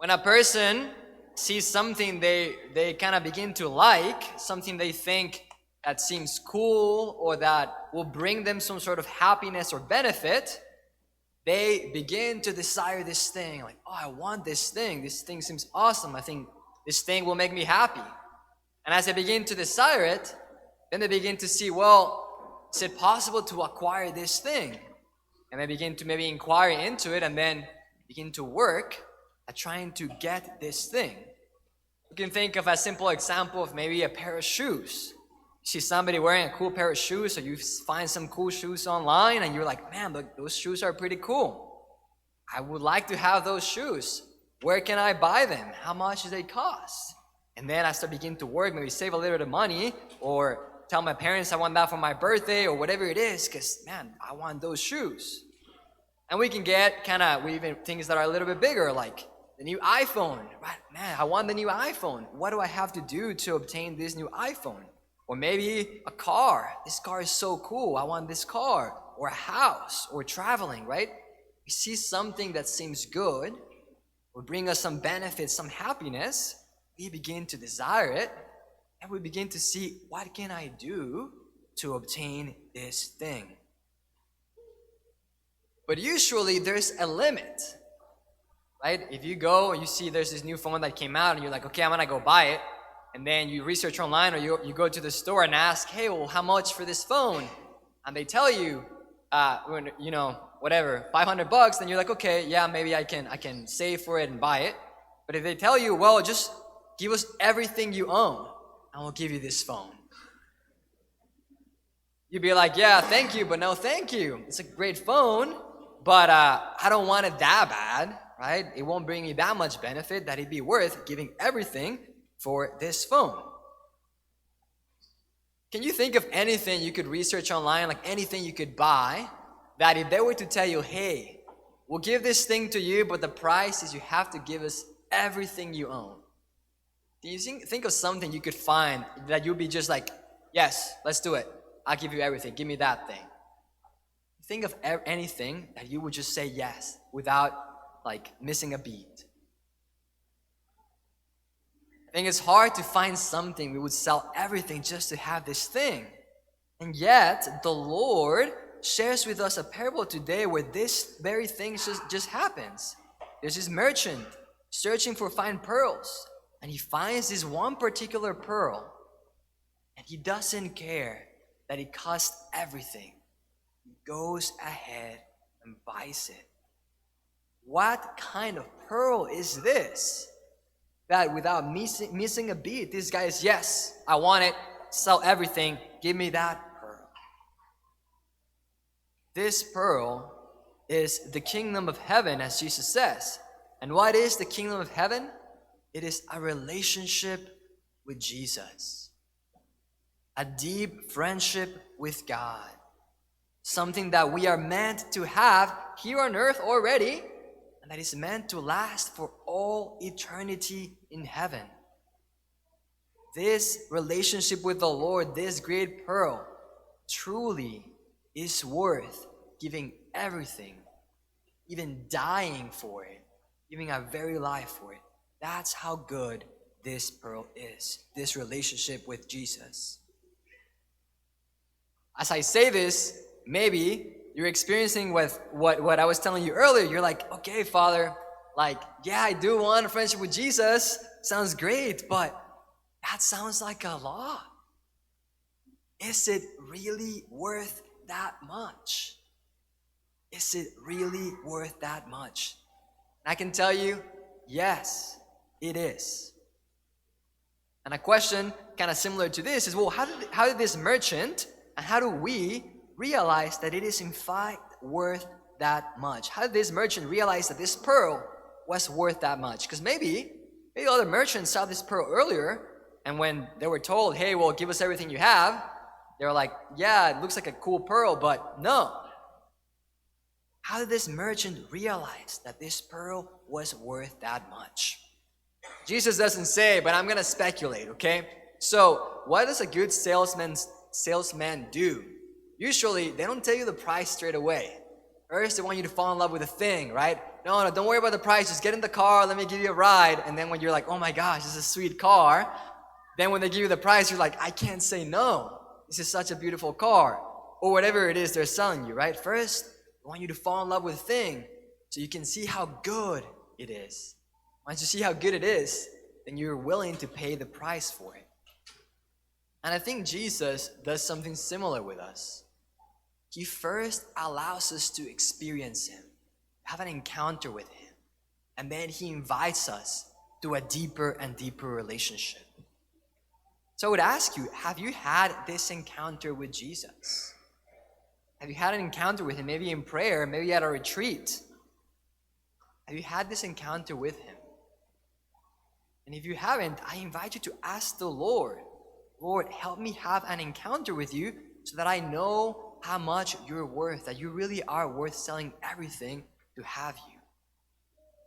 When a person sees something they kind of begin to like, something they think that seems cool or that will bring them some sort of happiness or benefit, they begin to desire this thing. Like, oh, I want this thing. This thing seems awesome. I think this thing will make me happy. And as they begin to desire it, then they begin to see, well, is it possible to acquire this thing? And they begin to maybe inquire into it and then begin to work at trying to get this thing. You can think of a simple example of maybe a pair of shoes. You see somebody wearing a cool pair of shoes, or you find some cool shoes online and you're like, man, look, those shoes are pretty cool. I would like to have those shoes. Where can I buy them? How much do they cost? And then I start beginning to work, maybe save a little bit of money, or tell my parents I want that for my birthday, or whatever it is, because, man, I want those shoes. And we can get we even things that are a little bit bigger, like the new iPhone. Right? Man, I want the new iPhone. What do I have to do to obtain this new iPhone? Or maybe a car. This car is so cool. I want this car. Or a house. Or traveling, right? We see something that seems good, or bring us some benefits, some happiness. We begin to desire it. And we begin to see, what can I do to obtain this thing? But usually there's a limit, right? If you go and you see there's this new phone that came out and you're like, okay, I'm gonna go buy it. And then you research online, or you go to the store and ask, hey, well, how much for this phone? And they tell you, whatever, $500, then you're like, okay, yeah, maybe I can save for it and buy it. But if they tell you, well, just give us everything you own, and we'll give you this phone. You'd be like, yeah, thank you, but no thank you. It's a great phone, but I don't want it that bad, right? It won't bring me that much benefit that it'd be worth giving everything for this phone. Can you think of anything you could research online, like anything you could buy, that if they were to tell you, hey, we'll give this thing to you, but the price is you have to give us everything you own? Do you think of something you could find that you'd be just like, yes, let's do it. I'll give you everything. Give me that thing. Think of anything that you would just say yes without missing a beat. I think it's hard to find something we would sell everything just to have this thing. And yet, the Lord shares with us a parable today where this very thing just happens. There's this merchant searching for fine pearls, and he finds this one particular pearl, and he doesn't care that it costs everything. He goes ahead and buys it. What kind of pearl is this? That without missing a beat, this guy is, yes, I want it, sell everything, give me that pearl. This pearl is the kingdom of heaven, as Jesus says. And what is the kingdom of heaven? It is a relationship with Jesus. A deep friendship with God. Something that we are meant to have here on earth already, and that is meant to last for all eternity in heaven. This relationship with the Lord, this great pearl, truly is worth giving everything, even dying for it, giving our very life for it. That's how good this pearl is, this relationship with Jesus. As I say this, maybe you're experiencing with what I was telling you earlier. You're like, okay, Father, yeah, I do want a friendship with Jesus. Sounds great, but that sounds like a lot. Is it really worth that much? Is it really worth that much? And I can tell you, yes, it is. And a question kind of similar to this is, well, how did this merchant, and how do we realize that it is in fact worth that much? How did this merchant realize that this pearl was worth that much? Because maybe other merchants saw this pearl earlier, and when they were told, hey, well, give us everything you have, they were like, yeah, it looks like a cool pearl, but no. How did this merchant realize that this pearl was worth that much? Jesus doesn't say, but I'm going to speculate, okay? So what does a good salesman do? Usually, they don't tell you the price straight away, First, they want you to fall in love with a thing, right? No, don't worry about the price. Just get in the car. Let me give you a ride. And then when you're like, oh my gosh, this is a sweet car. Then when they give you the price, you're like, I can't say no. This is such a beautiful car. Or whatever it is they're selling you, right? First, they want you to fall in love with a thing so you can see how good it is. Once you see how good it is, then you're willing to pay the price for it. And I think Jesus does something similar with us. He first allows us to experience Him, have an encounter with Him, and then He invites us to a deeper and deeper relationship. So I would ask you, have you had this encounter with Jesus? Have you had an encounter with Him, maybe in prayer, maybe at a retreat? Have you had this encounter with Him? And if you haven't, I invite you to ask the Lord, Lord, help me have an encounter with you so that I know how much you're worth, that you really are worth selling everything to have you.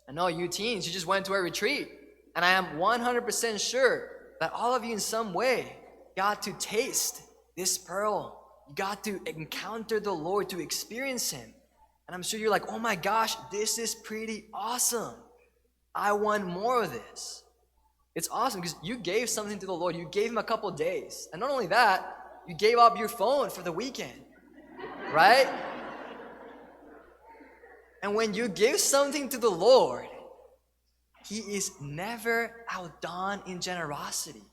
I know you teens, you just went to a retreat, and I am 100% sure that all of you in some way got to taste this pearl. You got to encounter the Lord, to experience Him. And I'm sure you're like, oh my gosh, this is pretty awesome. I want more of this. It's awesome because you gave something to the Lord. You gave Him a couple days. And not only that, you gave up your phone for the weekend. Right? And when you give something to the Lord, He is never outdone in generosity.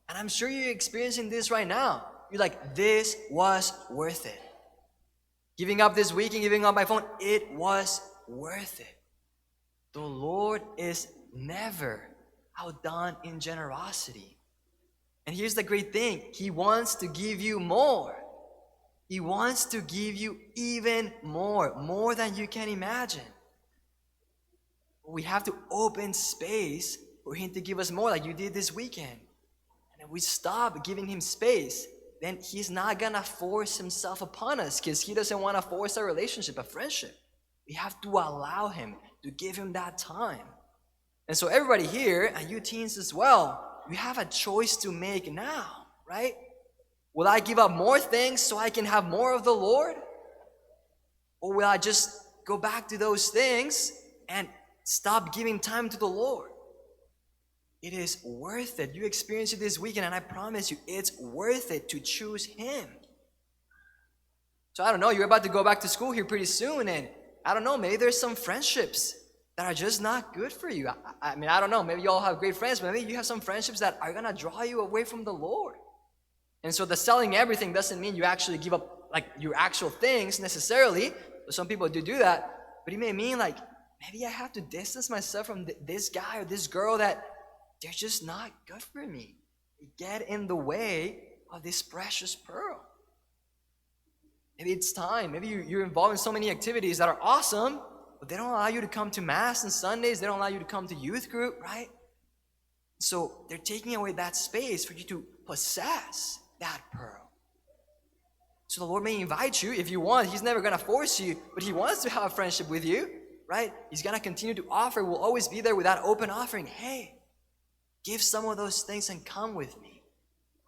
And I'm sure you're experiencing this right now. You're like, this was worth it. Giving up this weekend, giving up my phone, it was worth it. The Lord is never outdone in generosity. And here's the great thing. He wants to give you more. He wants to give you even more than you can imagine. We have to open space for Him to give us more, like you did this weekend. And if we stop giving Him space, then He's not going to force Himself upon us, because He doesn't want to force a relationship, a friendship. We have to allow Him, to give Him that time. And so everybody here, and you teens as well, you have a choice to make now, right? Will I give up more things so I can have more of the Lord? Or will I just go back to those things and stop giving time to the Lord? It is worth it. You experienced it this weekend, and I promise you, it's worth it to choose Him. So I don't know, you're about to go back to school here pretty soon, and I don't know, maybe there's some friendships that are just not good for you. I mean, I don't know, maybe you all have great friends, but maybe you have some friendships that are going to draw you away from the Lord. And so the selling everything doesn't mean you actually give up like your actual things necessarily. Some people do that, but it may mean like, maybe I have to distance myself from this guy or this girl that they're just not good for me. They get in the way of this precious pearl. Maybe it's time. Maybe you're involved in so many activities that are awesome, but they don't allow you to come to Mass on Sundays. They don't allow you to come to youth group, right? So they're taking away that space for you to possess that pearl. So the Lord may invite you if you want. He's never going to force you, but He wants to have a friendship with you, right? He's going to continue to offer. We'll always be there with that open offering. Hey, give some of those things and come with me.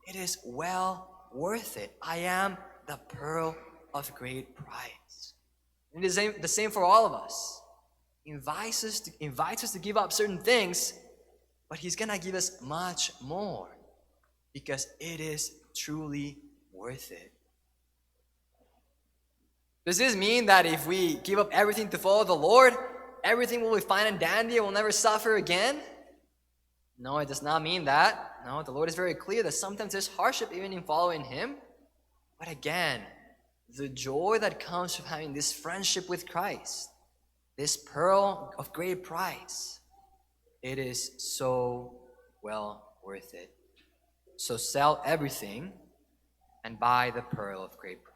It is well worth it. I am the pearl of great price. And it is the same for all of us. He invites us to give up certain things, but He's going to give us much more because it is truly worth it. Does this mean that if we give up everything to follow the Lord, everything will be fine and dandy and we'll never suffer again? No, it does not mean that. No, the Lord is very clear that sometimes there's hardship even in following Him. But again, the joy that comes from having this friendship with Christ, this pearl of great price, it is so well worth it. So sell everything and buy the pearl of great price.